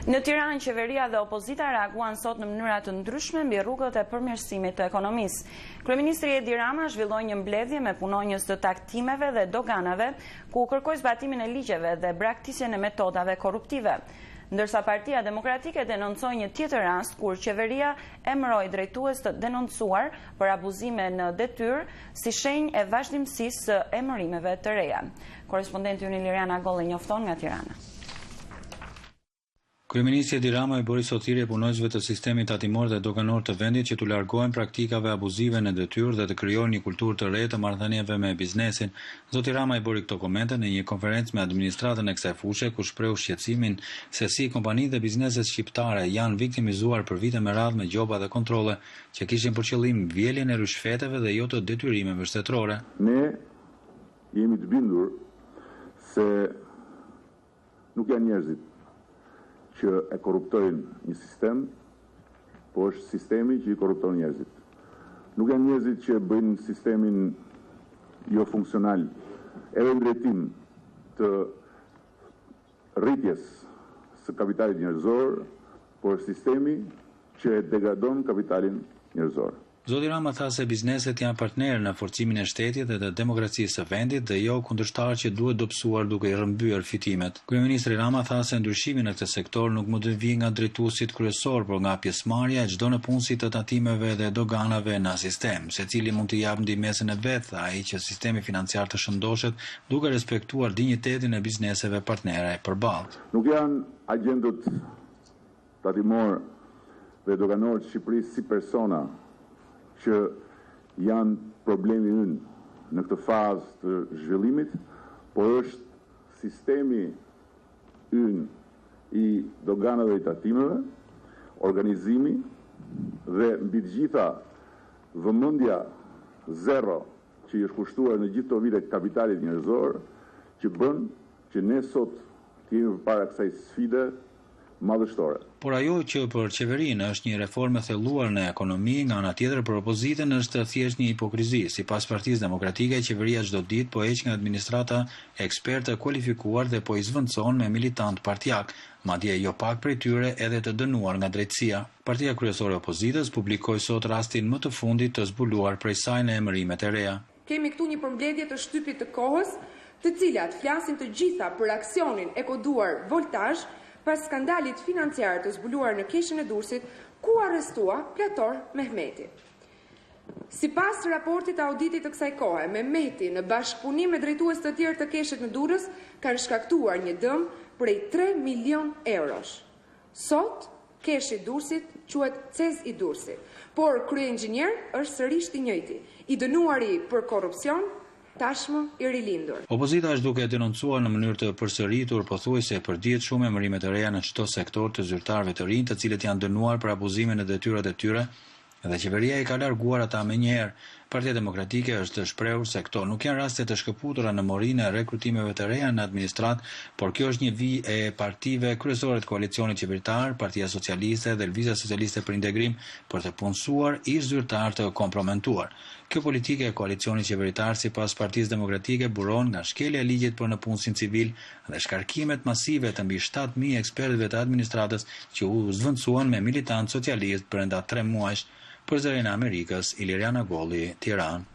Në Tiranë, qeveria dhe opozita reaguan sot në mënyra të ndryshme mbi rrugët e përmirësimit të ekonomisë. Kryeministri Edi Rama zhvilloi një mbledhje me punonjës të taktimeve dhe doganave, ku kërkoi zbatimin e ligjeve dhe braktisjen e metodave korruptive. Ndërsa Partia Demokratike denoncoi një tjetër rast kur qeveria emëroi drejtues të denoncuar për abuzime në detyrë si shenjë e vazhdimësisë së emërimeve të reja. Korrespondenti ynë Liriana Golli njofton nga Tirana. Kryeministri Edi Rama i bëri sot thirrje punonjësve të sistemit tatimor dhe doganor të vendit që të largohen praktikave abuzive në detyrë dhe të krijojnë një kulturë të re të marrëdhënieve me biznesin. Zoti Rama i bëri këto komente në një konferencë me administratën e kësaj fushë, ku shprehu shqetësimin se si kompanitë dhe bizneset shqiptare janë viktimizuar për vite me radhë me gjoba dhe kontrolle që kishin për qëllim vjeljen e rishfeteve dhe jo të detyrimeve shtetërore. Ne jemi të bindur se nuk janë njerëzit që e korruptojnë një sistem, po është sistemi që i korrupton njerëzit. Nuk janë njerëzit që bëjnë sistemin jo funksional, edhe në drejtim të rritjes së kapitalit njerëzor, por është sistemi që e degradon kapitalin njerëzor. Zoti Rama tha se bizneset janë partnerë në forcimin e shtetit dhe të demokracisë së vendit dhe jo kundërshtar që duhet dobësuar duke i rrëmbyer fitimet. Kryeministri Rama tha se ndryshimi në këtë sektor nuk mund të vijë nga drejtuesit kryesor, por nga pjesëmarrja e çdo nëpunësi të tatimeve dhe doganave në sistem. Secili mund të jap ndihmesën e vet, ai që sistemi financiar të shëndoshet duke respektuar dinjitetin e bizneseve partnere përballë. Nuk janë agjentët tatimor dhe doganor të Shqipërisë si persona që janë problemi ynë në këtë fazë të zhvillimit, por është sistemi ynë i doganave dhe i tatimeve, organizimi dhe mbi të gjitha vëmendja zero që i është kushtuar në gjithë këto vite kapitalit njerëzor, që bën që ne sot të jemi përpara kësaj sfide madhështore. Por ajo që për qeverinë është një reformë e thelluar në ekonomi, nga ana tjetër për opozitën është thjesht një hipokrizi. Sipas Partisë Demokratike, qeveria çdo ditë po heq nga administrata ekspertë kualifikuar dhe po i zvendçon me militant partijak, madje jo pak prej tyre edhe të dënuar nga drejtësia. Partia kryesore e opozitës publikoi sot rastin më të fundit të zbuluar prej saj në emërimet e reja. Kemi këtu një përmbledhje të shtypit të kohës, të cilat flasin të gjitha për aksionin e koduar Voltazh pas skandalit financiar të zbuluar në Keshën e Durrësit, ku arrestua Plator Mehmeti. Sipas raportit të auditit të kësaj kohe, Mehmeti në bashkëpunim me drejtues të tjerë të Keshët në Durrës kanë shkaktuar një dëm prej 3 milion eurosh. Sot Keshi i Durrësit quhet Cez i Durrësit, por kryeinxhinier është sërish i njëjti, i dënuari për korrupsion, tashmë i rilindur. Opozita është duke denoncuar në mënyrë të përsëritur pothuajse për ditë shumë emërime të reja në çdo sektor të zyrtarëve të rinj, të cilët janë dënuar për abuzime në detyrat e tyre, dhe qeveria i ka larguar ata menjëherë. Partia Demokratike është shprehur se këto nuk janë raste të shkëputura në morinë e rekrutimeve të reja në administrat, por kjo është një vijë e partive kryesore të koalicionit qeveritar, Partia Socialiste dhe Lëvizja Socialiste për Integrim, për të punësuar ish zyrtar të komprometuar. Kjo politike e koalicionit qeveritar sipas Partisë Demokratike buron nga shkelja e ligjit për nëpunësin civil dhe shkarkimet masive të mbi 7.000 ekspertëve të administratës që u zvendçuan me militantë socialistë brenda 3 muajsh. Për Zërin e Amerikës, Liriana Golli, Tiranë.